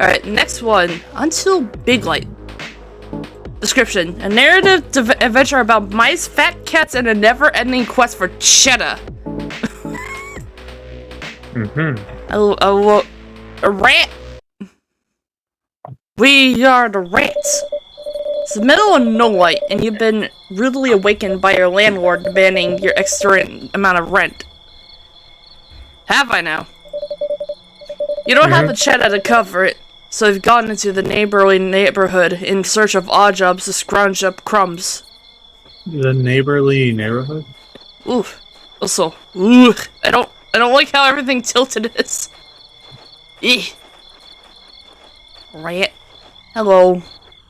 Alright, next one. Until Biglight. Description. A narrative adventure about mice, fat cats, and a never-ending quest for chedda. A rat. We are the rats. It's the middle of no light, and you've been rudely awakened by your landlord demanding your extra amount of rent. Have I now? You don't have the chedda to cover it, so you've gone into the neighborhood in search of odd jobs to scrounge up crumbs. The neighborly neighborhood? Oof. Also, I don't like how everything tilted is. Eeh. Rat. Hello.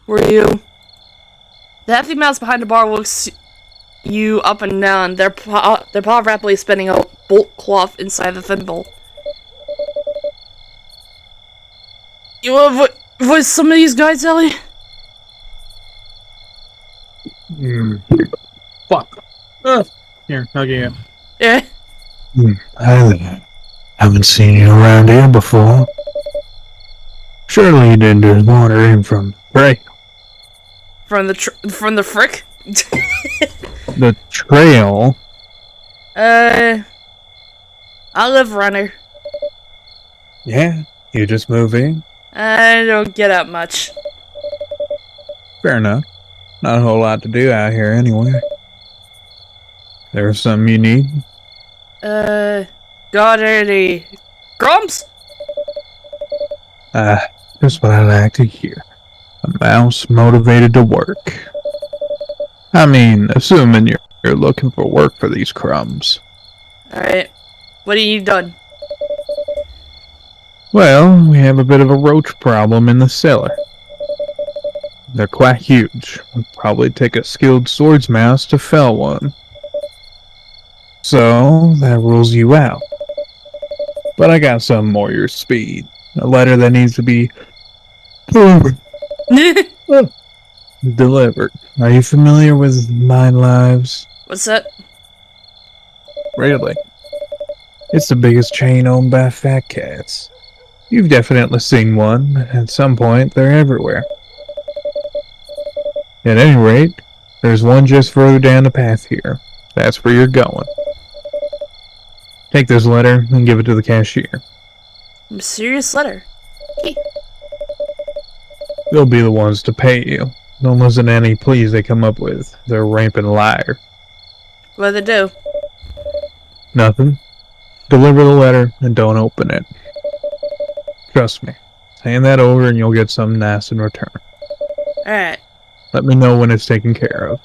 Who are you? The hefty mouse behind the bar looks you up and down, their paw rapidly spinning a bolt cloth inside the thimble. You have what some of these guys, Ellie? Fuck. Here, I'll get you. Yeah. Hi there. Haven't seen you around here before. Surely you didn't just wander in from prey. From the frick? The trail? I live runner. Yeah, you just move in? I don't get out much. Fair enough. Not a whole lot to do out here anyway. There's something you need? Got any crumbs? Just what I like to hear. A mouse motivated to work. I mean, assuming you're looking for work for these crumbs. Alright. What have you done? Well, we have a bit of a roach problem in the cellar. They're quite huge. Would probably take a skilled swords mouse to fell one. So, that rules you out. But I got some more your speed. A letter that needs to be delivered. Are you familiar with Mind Lives? What's that? Really? It's the biggest chain owned by fat cats. You've definitely seen one. At some point, they're everywhere. At any rate, there's one just further down the path here. That's where you're going. Take this letter and give it to the cashier. Mysterious letter. Okay. They'll be the ones to pay you. Don't listen to any pleas they come up with. They're a rampant liar. What do they do? Nothing. Deliver the letter and don't open it. Trust me. Hand that over and you'll get something nice in return. Alright. Let me know when it's taken care of.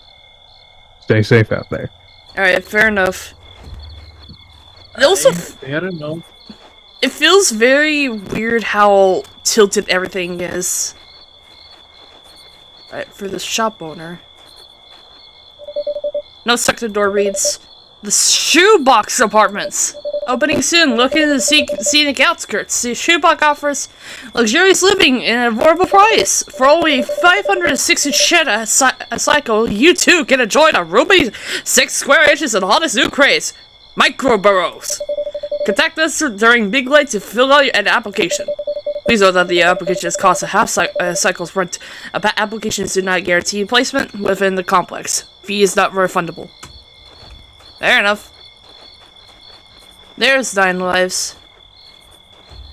Stay safe out there. Alright, fair enough. Also, I don't know. it feels very weird how tilted everything is. Right, for the shop owner. No sector door reads, the Shoebox Apartments! Opening soon, located in the scenic outskirts. The Shoebox offers luxurious living at an affordable price. For only 560 chedda a cycle, you too can enjoy the roomy 6 square inches of the hottest new craze. Micro burrows. Contact us during Biglight to fill out an application. Please note that the application is cost a half cycle's rent. Applications do not guarantee placement within the complex. Fee is not refundable. Fair enough. There's 9 lives.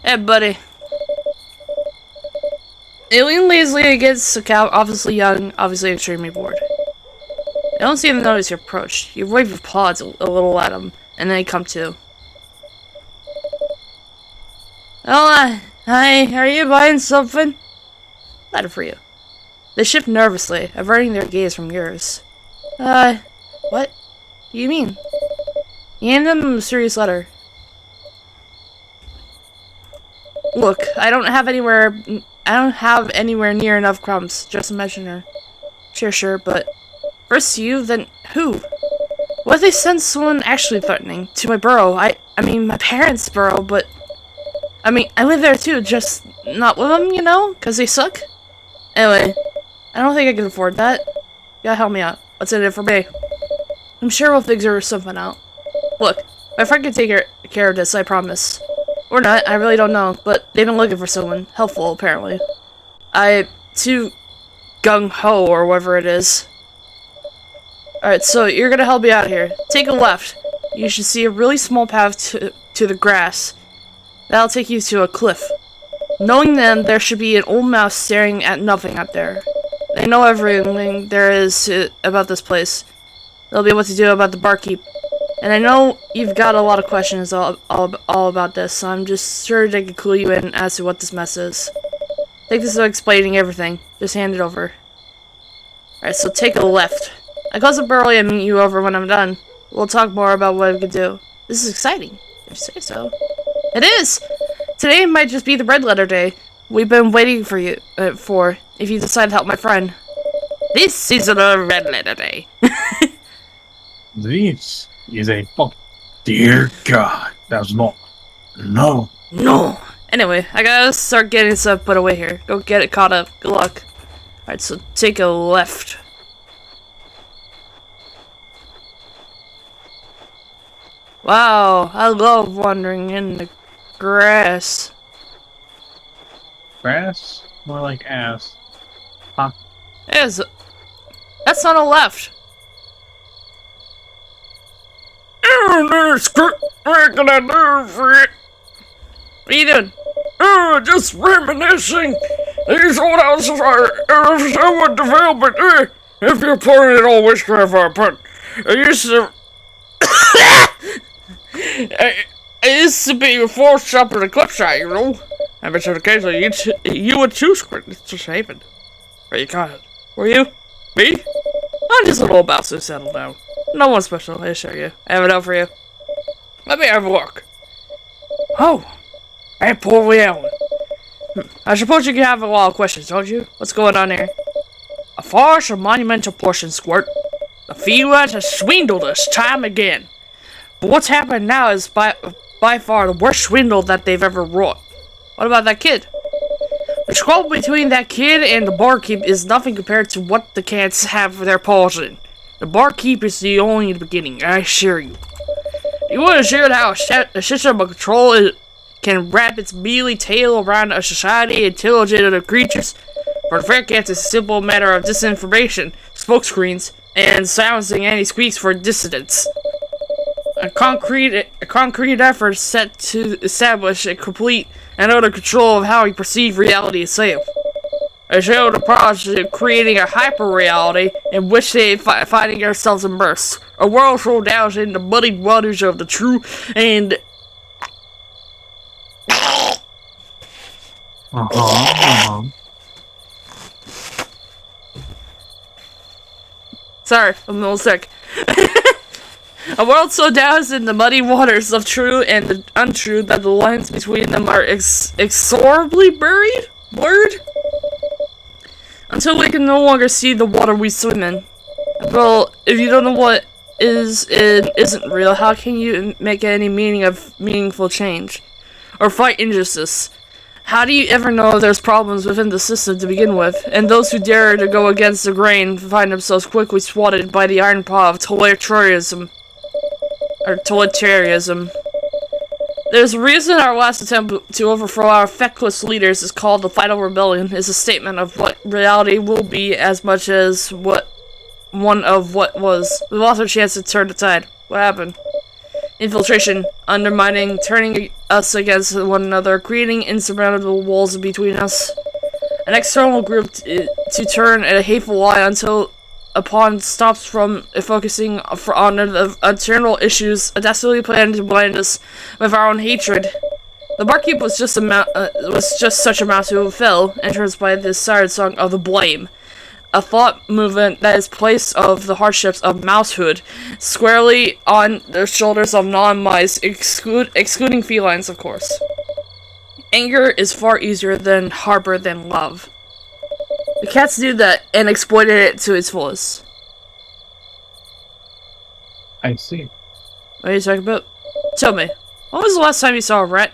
Hey, buddy. They lean lazily against the cow, obviously young, obviously extremely bored. They don't seem to notice your approach. You wave your paws a little at them, and then they come to. Oh, hi, are you buying something? Letter for you. They shift nervously, averting their gaze from yours. What do you mean? You hand them a mysterious letter. Look, I don't have anywhere near enough crumbs. Just a measure. Sure, but first you, then who? What if they send someone actually threatening to my burrow? I mean, my parents' burrow, but I mean, I live there too, just not with them, you know, because they suck. Anyway, I don't think I can afford that. You gotta help me out. What's in it for me? I'm sure we'll figure something out. Look, my friend can take care of this, I promise. Or not, I really don't know, but they've been looking for someone helpful, apparently. Too gung-ho, or whatever it is. Alright, so you're gonna help me out here. Take a left. You should see a really small path to the grass. That'll take you to a cliff. Knowing them, there should be an old mouse staring at nothing out there. They know everything there is about this place. They'll be able to do about the barkeep. And I know you've got a lot of questions all about this, so I'm just sure they can clue you in as to what this mess is. Take this to explaining everything. Just hand it over. Alright, so take a left. I close up early and meet you over when I'm done. We'll talk more about what we can do. This is exciting, if you say so. It is! Today might just be the red letter day. We've been waiting for you, if you decide to help my friend. This isn't a red letter day. This is a fuck. Dear God, that's not. No. No! Anyway, I gotta start getting stuff put away here. Go get it caught up. Good luck. Alright, so take a left. Wow, I love wandering in the grass. Grass? More like ass. Yes, that's on the left. What can I do for it? What are you doing? Just reminiscing. These old houses are somewhat development. If you're pouring it all whiskey of our put. I used to be a forced shop in the cliffside, you know. I bet you occasionally you would too, Squirt. It's just happened. Where you got it? Were you? Me? I'm just a little about to settle down. No one special, I assure you. I have it out for you. Let me have a look. Oh, hey, poor Lee Allen. I suppose you can have a lot of questions, don't you? What's going on here? A farce of monumental portion, Squirt. The feline has swindled us time again. But what's happened now is by far the worst swindle that they've ever wrought. What about that kid? The squabble between that kid and the barkeep is nothing compared to what the cats have for their paws in. The barkeep is the only beginning, I assure you. You want to share how a system of control can wrap its mealy tail around a society intelligent of creatures? For the fair cats, it's a simple matter of disinformation, smokescreens, and silencing any squeaks for dissidents. A concrete effort set to establish a complete and utter control of how we perceive reality itself. They show the process of creating a hyper-reality in which they finding ourselves immersed. A world so doused in the muddied waters of the true and... Sorry, I'm a little sick. A world so doused in the muddy waters of true and the untrue that the lines between them are inexorably blurred? Until we can no longer see the water we swim in. Well, if you don't know what is and isn't real, how can you make any meaningful change? Or fight injustice? How do you ever know there's problems within the system to begin with? And those who dare to go against the grain find themselves quickly swatted by the iron paw of totalitarianism. There's a reason our last attempt to overthrow our feckless leaders is called the Final Rebellion. Is a statement of what reality will be as much as what was. We lost our chance to turn the tide. What happened? Infiltration, undermining, turning us against one another, creating insurmountable walls between us. An external group to turn a hateful eye upon stops from focusing on the internal issues, a dastardly plan to blind us with our own hatred. The barkeep was just such a mouse who fell, entranced by this siren song of the blame. A thought movement that is placed of the hardships of mousehood squarely on the shoulders of non-mice, excluding felines, of course. Anger is far easier than harbor than love. The cats knew that and exploited it to its fullest. I see. What are you talking about? Tell me, when was the last time you saw a rat?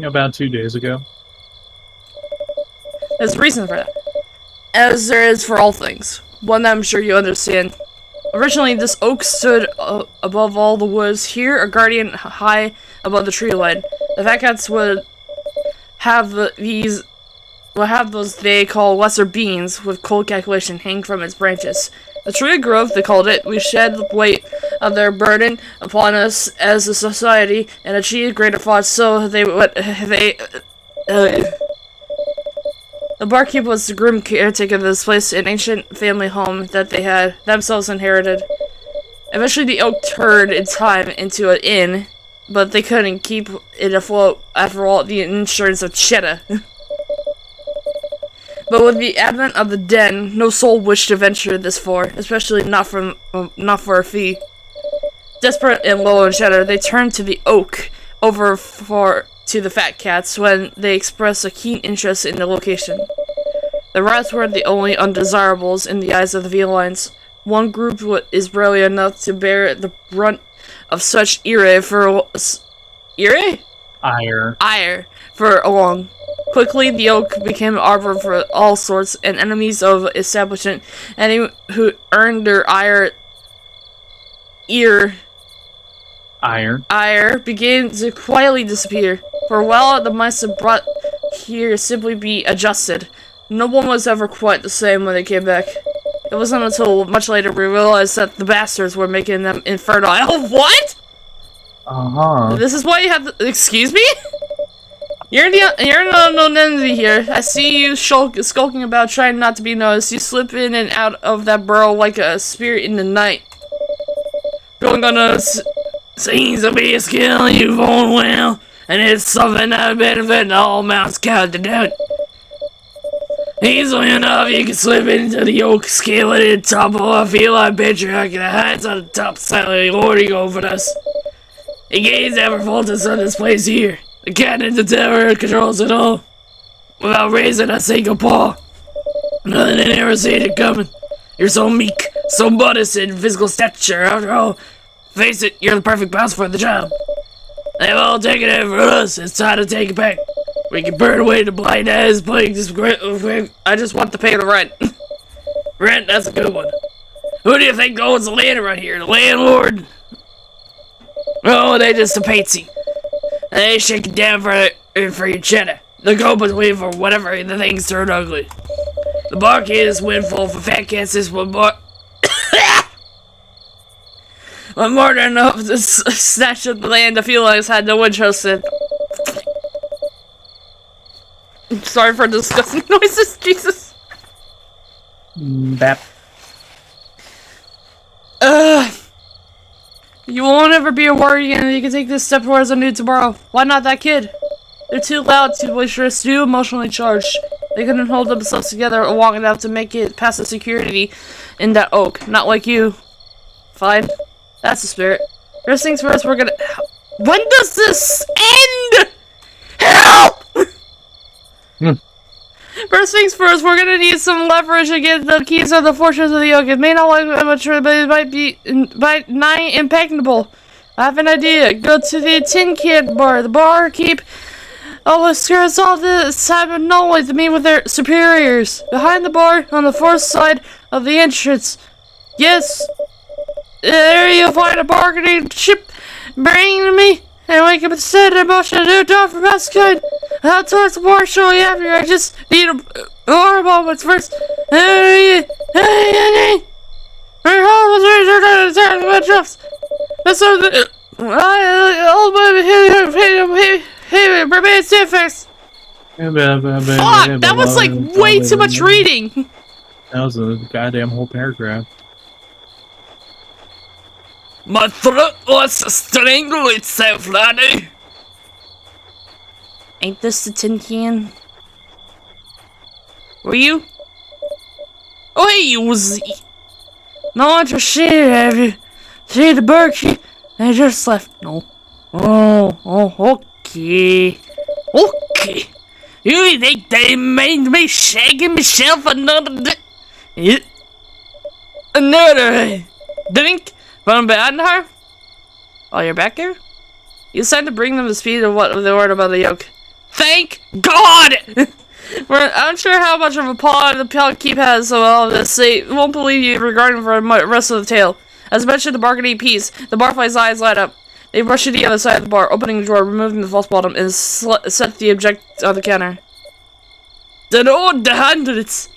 About 2 days ago. There's a reason for that. As there is for all things. One that I'm sure you understand. Originally, this oak stood above all the woods. Here, a guardian high above the tree line. The fat cats would have those they call lesser beings with cold calculation hang from its branches. The tree of growth, they called it. We shed the weight of their burden upon us as a society and achieved greater thoughts. So the barkeep was the grim caretaker of this place, an ancient family home that they had themselves inherited. Eventually, the oak turned in time into an inn, but they couldn't keep it afloat after all the insurance of chedda. But with the advent of the den, no soul wished to venture this far, especially not for a fee. Desperate and low on cheddar, they turned to the oak to the fat cats when they expressed a keen interest in the location. The rats were the only undesirables in the eyes of the felines. One group is rarely enough to bear the brunt of such ire for long. Quickly, the oak became an arbor for all sorts and enemies of establishment. Any who earned their ire began to quietly disappear. For a while, the mice brought here simply be adjusted. No one was ever quite the same when they came back. It wasn't until much later we realized that the bastards were making them infertile. What? This is why you have to— excuse me? You're NeonEllie here. I see you skulking about trying not to be noticed. You slip in and out of that burrow like a spirit in the night. Going unnoticed seems to be a skill you've honed well, and it's something that benefits all mounts counted out. Easily enough, you can slip into the oak, scale it in top of a feline patriarch, and the heights on the top slightly lording over us. He gains ever faultless on this place here. The cat in the tower controls it all, without raising a single paw. Nothing than ever seen it coming. You're so meek, so modest in physical stature. After all, face it, you're the perfect boss for the job. They've all taken it for us. It's time to take it back. We can burn away the blind eyes playing this great. I just want to pay the rent. Rent, that's a good one. Who do you think owns the land around here? The landlord? Oh, they just a patsy. They shake it down for your cheddar. The go-between for whatever the things turn ugly. The bark is windfall for fat cats is one more. One more than enough to snatch up the land the felines had no interest in. I'm sorry for disgusting noises, Jesus. Bap. You won't ever be a worry and you can take this step towards a new tomorrow. Why not that kid? They're too loud, too boisterous, too emotionally charged. They couldn't hold themselves together long enough to make it past the security in that oak. Not like you. Fine. That's the spirit. First things first, we're gonna— when does this end? Help! First things first, we're gonna need some leverage to get the keys of the fortress of the oak. It may not look mature, but it might be nigh impregnable. I have an idea. Go to the tin can bar. The barkeep always scares off this type of knowledge to meet with their superiors. Behind the bar, on the fourth side of the entrance. Yes, there you'll find a bargaining chip. Bring to me, and we can set a motion to do it for masculine. I'll towards the bar shortly after. I just need a more moments first. Remain steadfast. Fuck! That was like way too much reading. That was a goddamn whole paragraph. My throat wants to strangle itself, laddie. Ain't this the tin can? Were you? Oh, hey, you was. No interested, have you? See the Berkshire? They just left. No. Oh, okay. Okay. You think they made me shagging myself another another drink from behind her? Oh, you're back here? You decided to bring them to speed of what they were about the yoke. Thank God! We're unsure how much of a paw the Keep has of all of this. They won't believe you regarding for the rest of the tale. As mentioned, the bargaining piece, the barfly's eyes light up. They rush to the other side of the bar, opening the drawer, removing the false bottom, and set the object on the counter. The hundreds!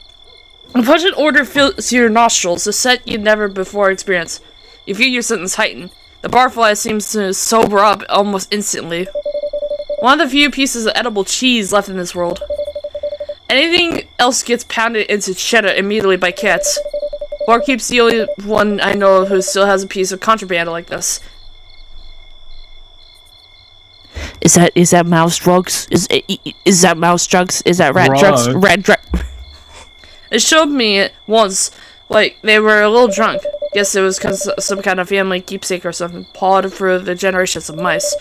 A pungent odor fills your nostrils, a scent you'd never before experienced. You feel your sentence heighten. The barfly seems to sober up almost instantly. One of the few pieces of edible cheese left in this world. Anything else gets pounded into cheddar immediately by cats. Barkeep's the only one I know of who still has a piece of contraband like this. Is that mouse drugs? Is that mouse drugs? Is that rat drugs? Rat drugs. It showed me it once, like they were a little drunk. Guess it was because some kind of family keepsake or something pawed through the generations of mice.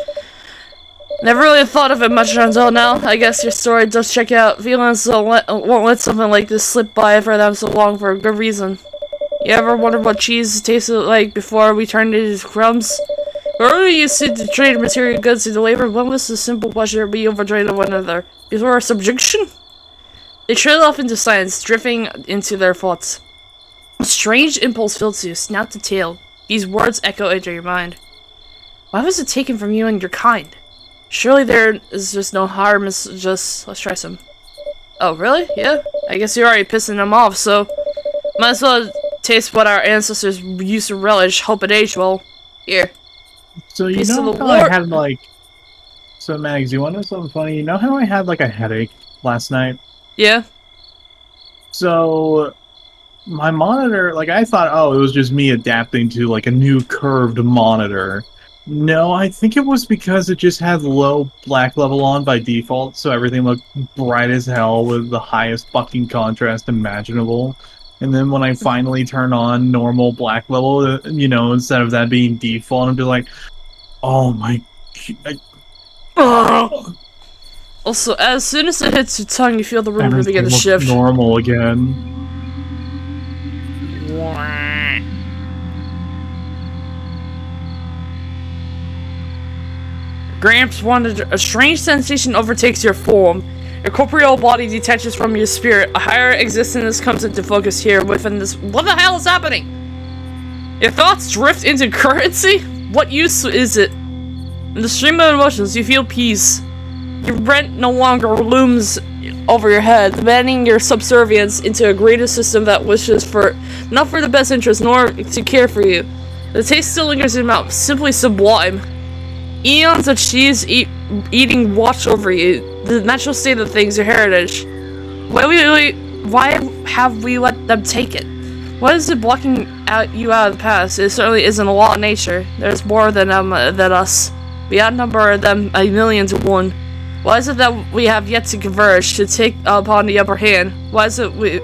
Never really thought of it much until now. I guess your story does check out. Feelings won't let something like this slip by for them so long for a good reason. You ever wondered what cheese tasted like before we turned it into crumbs? Earlier you used to trade material goods into labor. When was the simple pleasure of being overjoyed of one another? Before our subjection? They trail off into silence, drifting into their thoughts. A strange impulse fills you, snout to tail. These words echo into your mind. Why was it taken from you and your kind? Surely there is just no harm, it's just... Let's try some. Oh, really? Yeah? I guess you're already pissing them off, so... Might as well taste what our ancestors used to relish. Hope it aged well. Here. So you Piece know of the how I war- had like... So Mags, you want to know something funny? You know how I had like a headache last night? Yeah? So... My monitor, like I thought, oh, it was just me adapting to like a new curved monitor. No, I think it was because it just had low black level on by default, so everything looked bright as hell with the highest fucking contrast imaginable. And then when I finally turn on normal black level, you know, instead of that being default, I'd be like, oh my... Also, as soon as it hits your tongue, you feel the room Everything begin to looks shift. normal again. Gramps wanted a strange sensation overtakes your form. Your corporeal body detaches from your spirit. A higher existence comes into focus here within this. What the hell is happening? Your thoughts drift into currency? What use is it? In the stream of emotions, you feel peace. Your rent no longer looms over your head, demanding your subservience into a greater system that wishes for not for the best interest nor to care for you. The taste still lingers in your mouth, simply sublime. Eons of cheese eating watch over you, the natural state of things, your heritage. Why have we let them take it? What is it blocking you out of the past? It certainly isn't a law of nature. There's more than us. We outnumber them a million to one. Why is it that we have yet to converge, to take upon the upper hand? Why haven't we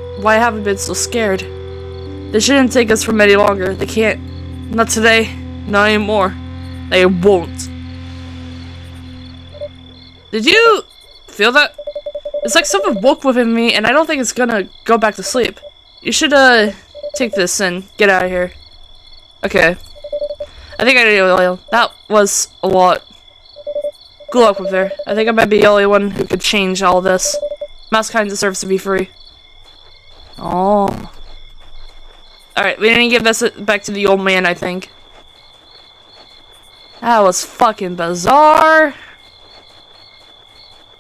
been so scared? They shouldn't take us for any longer. They can't. Not today. Not anymore. They won't. Did you feel that? It's like something woke within me, and I don't think it's gonna go back to sleep. You should, take this and get out of here. Okay. I think I know. That was a lot. Good luck with her. I think I might be the only one who could change all this. Mouse kind deserves to be free. Oh. Alright, we didn't give this back to the old man, I think. That was fucking bizarre.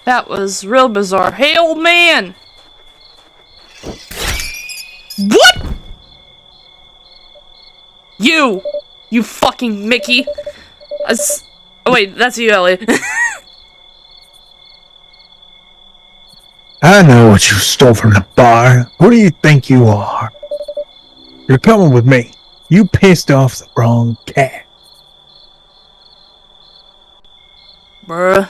That was real bizarre. Hey, old man! What?! You fucking Mickey! Oh wait, that's you, Ellie. I know what you stole from the bar. Who do you think you are? You're coming with me. You pissed off the wrong cat. Bruh.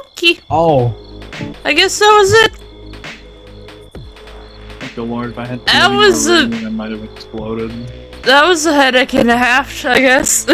Okay. Oh. I guess that was it. Thank the Lord, if I had That was I might have exploded. That was a headache and a half, I guess.